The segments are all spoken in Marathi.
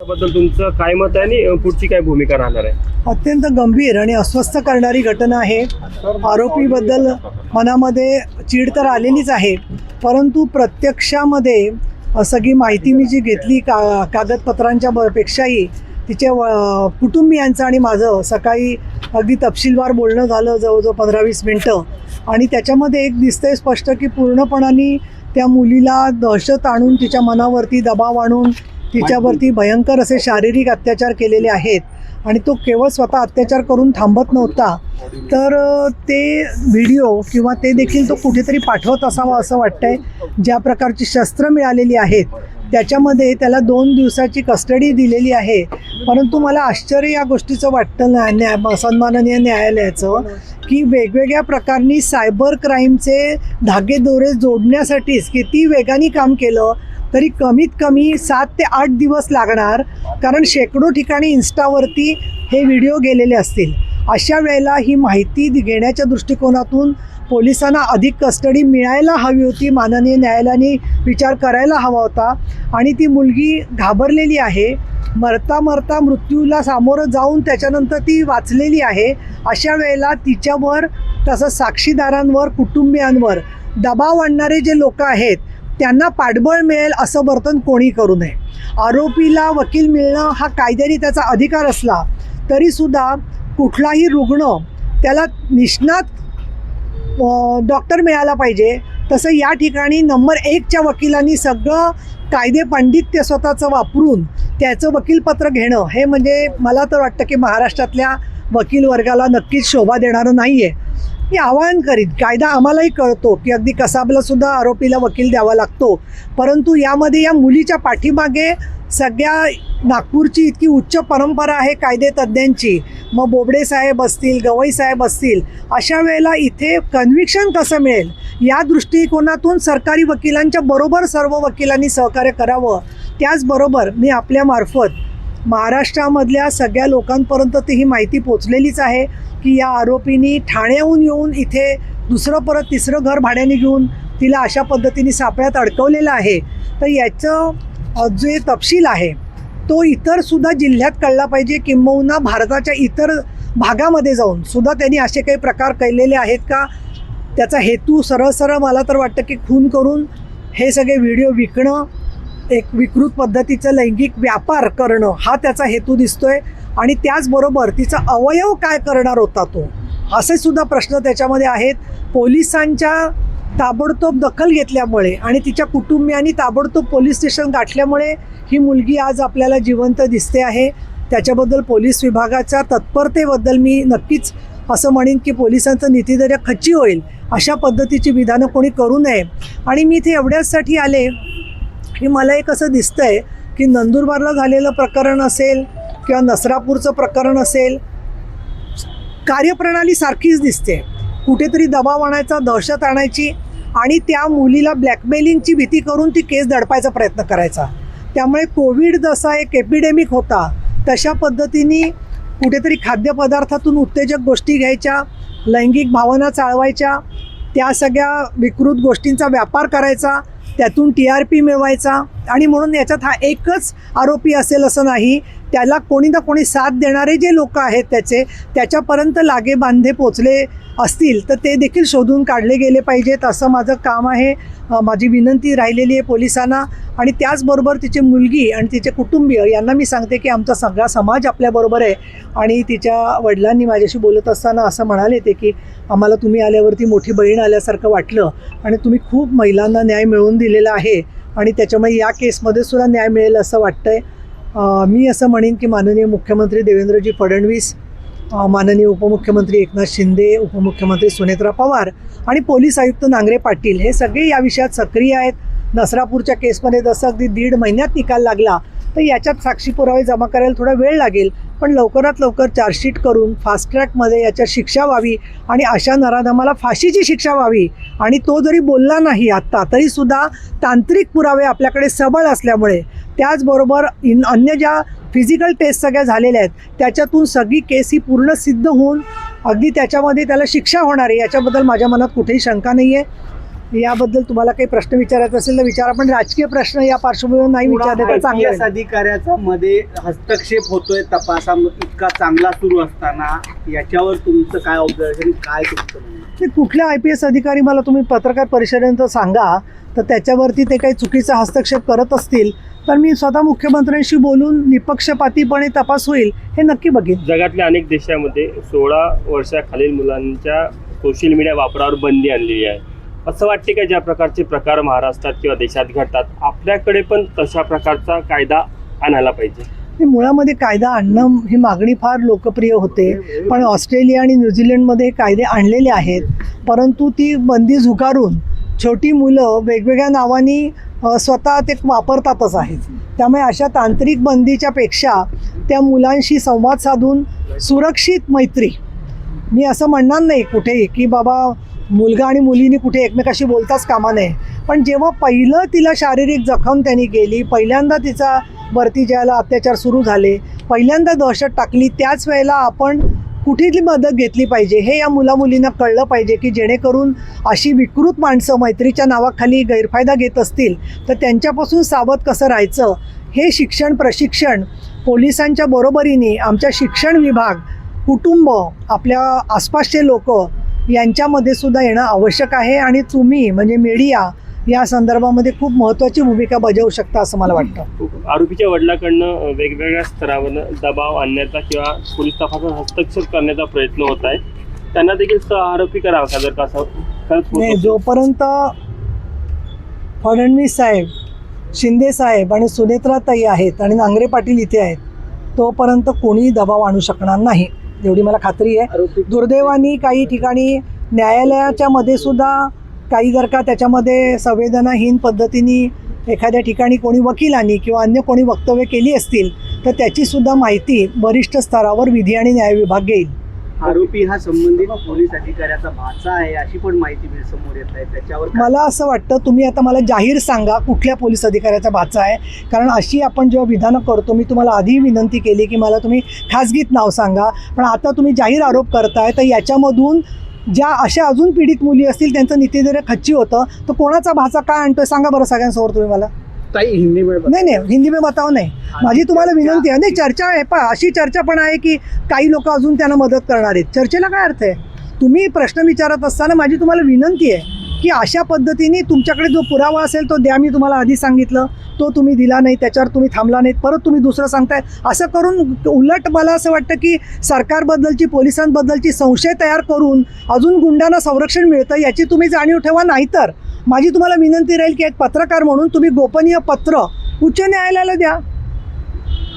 त्याबद्दल तुमचं काय मत आहे आणि पुढची काय भूमिका राहणार आहे? अत्यंत गंभीर आणि अस्वस्थ करणारी घटना आहे. आरोपीबद्दल मनामध्ये चीड तर आलेलीच आहे, परंतु प्रत्यक्षामध्ये सगळी माहिती मी जी घेतली कागदपत्रांच्या पेक्षाही तिच्या कुटुंबियांचं आणि माझं सकाळी अगदी तपशीलवार बोलणं झालं, जवळजवळ 15-20 मिनटं. आणि त्याच्यामध्ये एक दिसतंय स्पष्ट की पूर्णपणाने त्या मुलीला दहशत आणून, तिच्या मनावरती दबाव आणून तिच्यावरती भयंकर असे शारीरिक अत्याचार केलेले आहेत. आणि तो केवळ स्वतः अत्याचार करून थांबत नव्हता, तर ते व्हिडिओ किंवा ते देखील तो कुठेतरी पाठवत असावा असं वाटतंय. ज्या प्रकारची शस्त्र मिळालेली आहेत त्याच्यामध्ये त्याला 2 दिवसाची कस्टडी दिलेली आहे. परंतु मला आश्चर्य या गोष्टीचं वाटतं सन्माननीय न्यायालयाचं की वेगवेगळ्या प्रकारांनी सायबर क्राईमचे धागेदोरे जोडण्यासाठीच किती वेगाने काम केलं तरी कमीत कमी 7 ते 8 दिवस लागणार, कारण शेकडो ठिकाणी इन्स्टावरती हे व्हिडिओ गेलेले असतील. अशा वेळेला ही माहिती घेण्याच्या दृष्टिकोनातून पोलिसांना अधिक कस्टडी मिळायला हवी होती. माननीय न्यायालयाने विचार करायला हवा होता. आणि ती मुलगी घाबरलेली आहे, मरता मरता मृत्यूला सामोरं जाऊन त्याच्यानंतर ती वाचलेली आहे. अशा वेळेला तिच्यावर तसंच साक्षीदारांवर, कुटुंबियांवर दबाव आणणारे जे लोक आहेत त्यांना पाठबळ मिळेल असं वर्तन कोणी करू नये. आरोपीला वकील मिळणं हा कायद्याने त्याचा अधिकार असला तरीसुद्धा कुठलाही रुग्ण त्याला निष्णात डॉक्टर मिळाला पाहिजे. तसं या ठिकाणी नंबर 1च्या वकिलांनी सगळं कायदे पांडित्य स्वतःचं वापरून त्याचं वकीलपत्र घेणं हे म्हणजे मला तर वाटतं की महाराष्ट्रातल्या वकील वर्गाला नक्कीच शोभा देणारं नाही आहे. मी आवाहन करीन, कायदा आम्हालाही कळतो की अगदी कसाबलासुद्धा आरोपीला वकील द्यावा लागतो, परंतु यामध्ये या मुलीच्या पाठीमागे सगळ्या नागपूरची इतकी उच्च परंपरा आहे कायदे तज्ज्ञांची, मग बोबडे साहेब असतील, गवई साहेब असतील, अशा वेळेला इथे कन्व्हिक्शन कसं मिळेल या दृष्टिकोनातून सरकारी वकिलांच्या बरोबर सर्व वकिलांनी सहकार्य करावं. त्याचबरोबर मी आपल्यामार्फत महाराष्ट्रामधल्या सगळ्या लोकांपर्यंत ती ही माहिती पोचलेलीच आहे की या आरोपींनी ठाण्याहून येऊन इथे दुसरं परत तिसरं घर भाड्याने घेऊन तिला अशा पद्धतीने सापळ्यात अडकवलेलं आहे. तर याचं जे तपशील आहे तो इतरसुद्धा जिल्ह्यात कळला पाहिजे, किंबहुना भारताच्या इतर भागामध्ये जाऊन सुद्धा त्यांनी असे काही प्रकार केलेले आहेत का. त्याचा हेतू सरळ मला तर वाटतं की खून करून हे सगळे व्हिडिओ विकणं, एक विकृत पद्धतीचं लैंगिक व्यापार करणं हा त्याचा हेतू दिसतोय. आणि त्याचबरोबर तिचा अवयव काय करणार होता तो, असे सुद्धा प्रश्न त्याच्यामध्ये आहेत. पोलिसांच्या ताबडतोब दखल घेतल्यामुळे आणि तिच्या कुटुंबियांनी ताबडतोब पोलीस स्टेशन गाठल्यामुळे ही मुलगी आज आपल्याला जिवंत दिसते आहे. त्याच्याबद्दल पोलीस विभागाच्या तत्परतेबद्दल मी नक्कीच असं म्हणेन की पोलिसांचं नीतिधैर्य खच्ची होईल अशा पद्धतीची विधानं कोणी करू नये. आणि मी इथे एवढ्याचसाठी आले की मला एक असं दिसतंय की नंदुरबारला झालेलं प्रकरण असेल किंवा नसरापूरचं प्रकरण असेल, कार्यप्रणाली सारखीच दिसते. कुठेतरी दबाव आणायचा, दहशत आणायची आणि त्या मुलीला ब्लॅकमेलिंगची भीती करून ती केस दडपायचा प्रयत्न करायचा. त्यामुळे कोविड जसा एक एपिडेमिक होता तशा पद्धतीने कुठेतरी खाद्यपदार्थातून उत्तेजक गोष्टी घ्यायच्या, लैंगिक भावना चाळवायच्या, त्या सगळ्या विकृत गोष्टींचा व्यापार करायचा, त्यातून TRP मिळवायचा. आणि म्हणून याच्यात हा एकच आरोपी असेल असं नाही, त्याला कोणी ना कोणी साथ देणारे जे लोक आहेत त्याच्यापर्यंत लागे बांधे पोचले असतील तर ते देखील शोधून काढले गेले पाहिजेत असं माझं काम आहे. माझी विनंती राहिलेली आहे पोलिसांना. आणि त्याचबरोबर तिची मुलगी आणि तिचे कुटुंबीय यांना मी सांगते की आमचा सगळा समाज आपल्याबरोबर आहे. आणि तिच्या वडिलांनी माझ्याशी बोलत असताना असं म्हणाले ते की आम्हाला तुम्ही आल्यावरती मोठी बहीण आल्यासारखं वाटलं आणि तुम्ही खूप महिलांना न्याय मिळवून दिलेला आहे आणि त्याच्यामुळे या केसमध्ये सुद्धा न्याय मिळेल असं वाटतंय. मी असं म्हणेन की माननीय मुख्यमंत्री देवेंद्रजी फडणवीस, माननीय उपमुख्यमंत्री एकनाथ शिंदे, उपमुख्यमंत्री सुनेत्रा पवार आणि पोलीस आयुक्त नांगरे पाटील हे सगळे या विषयात सक्रिय आहेत. नसरापूरच्या केसमध्ये जसं अगदी 1.5 महिन्यात निकाल लागला तर याच्यात साक्षी पुरावे जमा करायला थोडा वेळ लागेल, पण लवकरात लवकर चार्जशीट करून फास्ट ट्रॅकमध्ये याच्यात शिक्षा व्हावी आणि अशा नराधमाला फाशीची शिक्षा व्हावी. आणि तो जरी बोलला नाही आत्ता तरीसुद्धा तांत्रिक पुरावे आपल्याकडे सबळ असल्यामुळे, त्याचबरोबर अन्य ज्या फिजिकल टेस्ट सगळ्या झालेल्या आहेत त्याच्यातून सगळी केस ही पूर्ण सिद्ध होऊन अगदी त्याच्यामध्ये त्याला शिक्षा होणार आहे याच्याबद्दल माझ्या मनात कुठेही शंका नाही आहे. याबद्दल तुम्हाला काही प्रश्न विचारायचा असेल तर विचारा, पण राजकीय प्रश्न या पार्श्वभूमीवर नाही विचारले तर चांगलं IPS आहे. अधिकाऱ्याचा मध्ये हस्तक्षेप होतोय तपासामध्ये इतका चांगला सुरू असताना याच्यावर तुमचं काय ऑब्झर्वेशन, काय तुमचं म्हणणं? ते कुठल्या IPS अधिकारी मला तुम्ही पत्रकार परिषदेनंतर सांगा, तर त्याच्यावरती ते काही चुकीचा हस्तक्षेप करत असतील तर मी स्वतः मुख्यमंत्र्यांशी बोलून निपक्षपातीपणे तपास होईल हे नक्की बघेन. जगातल्या अनेक देशामध्ये 16 वर्षाखालील मुलांच्या सोशल मीडिया वापरावर बंदी आणलेली आहे. असं वाटते का ज्या प्रकारचे प्रकार महाराष्ट्रात किंवा देशात घडतात आपल्याकडे पण तशा प्रकारचा कायदा आणायला पाहिजे? हे मुळामध्ये कायदा आणणं ही मागणी फार लोकप्रिय होते, पण ऑस्ट्रेलिया आणि न्यूझीलंडमध्ये हे कायदे आणलेले आहेत, परंतु ती बंदी झुगारून छोटी मुलं वेगवेगळ्या नावांनी स्वतः ते वापरतातच आहेत. त्यामुळे अशा तांत्रिक बंदीच्या पेक्षा त्या मुलांशी संवाद साधून सुरक्षित मैत्री, मी असं म्हणणार नाही कुठेही की बाबा मुलगा आणि मुलीनी कुठे एकमेकाशी बोलताच कामा नये, पण जेव्हा पहिलं तिला शारीरिक जखम त्यांनी केली, पहिल्यांदा तिचा वरती ज्याला अत्याचार सुरू झाले, पहिल्यांदा दहशत टाकली, त्याच वेळेला आपण कुठली मदत घेतली पाहिजे हे या मुलामुलींना कळलं पाहिजे, की जेणेकरून अशी विकृत माणसं मैत्रीच्या नावाखाली गैरफायदा घेत असतील तर त्यांच्यापासून सावध कसं राहायचं हे शिक्षण प्रशिक्षण पोलिसांच्या बरोबरीने आमच्या शिक्षण विभाग, कुटुंब, आपल्या आसपासचे लोक यांच्यामध्ये सुद्धा येणं आवश्यक आहे. आणि तुम्ही म्हणजे मीडिया या संदर्भामध्ये खूप महत्त्वाची भूमिका बजावू शकता असं मला वाटतं. आरोपीच्या वडिलांकडनं वेगवेगळ्या स्तरावर दबाव आणण्याचा किंवा पोलीस तपासात हस्तक्षेप करण्याचा प्रयत्न होत आहे. त्यांना देखील सहआरोपी करावा का जर का असं खरंच होत नाही, असेल? जोपर्यंत फडणवीस साहेब, शिंदे साहेब आणि सुनेत्राताई आहेत आणि नांगरे पाटील इथे आहेत तोपर्यंत कोणीही दबाव आणू शकणार नाही एवढी मला खात्री आहे. दुर्दैवाने काही ठिकाणी न्यायालयाच्या मध्ये सुद्धा काही जर का त्याच्यामध्ये संवेदनाहीन पद्धतीने एखाद्या ठिकाणी कोणी वकिलांनी किंवा अन्य कोणी वक्तव्य केली असतील तर त्याचीसुद्धा माहिती वरिष्ठ स्तरावर विधी आणि न्याय विभाग घेईल. आरोपी हा संबंधित पोलीस अधिकाऱ्याचा भाचा आहे अशी पण माहिती समोर येत आहे, त्याच्यावर काय? मला असं वाटतं तुम्ही आता मला जाहीर सांगा कुठल्या पोलीस अधिकाऱ्याचा भाचा आहे, कारण अशी आपण जेव्हा विधानं करतो मी तुम्हाला आधी विनंती केली की मला तुम्ही खाजगीत नाव सांगा, पण आता तुम्ही जाहीर आरोप करताय तर याच्यामधून ज्या अशा अजून पीडित मुली असतील त्यांचं नित्यधैर्य खच्ची होतं, तर कोणाचा भाचा काय आणतोय सांगा बरं सगळ्यांसमोर तुम्ही मला. हिंदी नाही हिंदी में बताव नाही, माझी तुम्हाला विनंती आहे. नाही चर्चा आहे, पहा अशी चर्चा पण आहे की काही लोक अजून त्यांना मदत करणार आहेत. चर्चेला काय अर्थ आहे? तुम्ही प्रश्न विचारत असताना माझी तुम्हाला विनंती आहे की अशा पद्धतीने तुमच्याकडे जो पुरावा असेल तो द्या. मी तुम्हाला आधी सांगितलं तो तुम्ही दिला नाही, त्याच्यावर तुम्ही थांबला नाहीत, परत तुम्ही दुसरं सांगताय. असं करून उलट मला असं वाटतं की सरकारबद्दलची, पोलिसांबद्दलची संशय तयार करून अजून गुंडांना संरक्षण मिळतं याची तुम्ही जाणीव ठेवा. नाहीतर माझी तुम्हाला विनंती राहील की एक पत्रकार म्हणून तुम्ही गोपनीय पत्र उच्च न्यायालयाला द्या.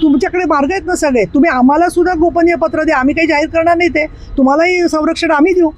तुमच्याकडे मार्ग आहेत ना सगळे, तुम्ही आम्हाला सुद्धा गोपनीय पत्र द्या. आम्ही काही जाहीर करणार नाही, ते तुम्हालाही संरक्षण आम्ही देऊ.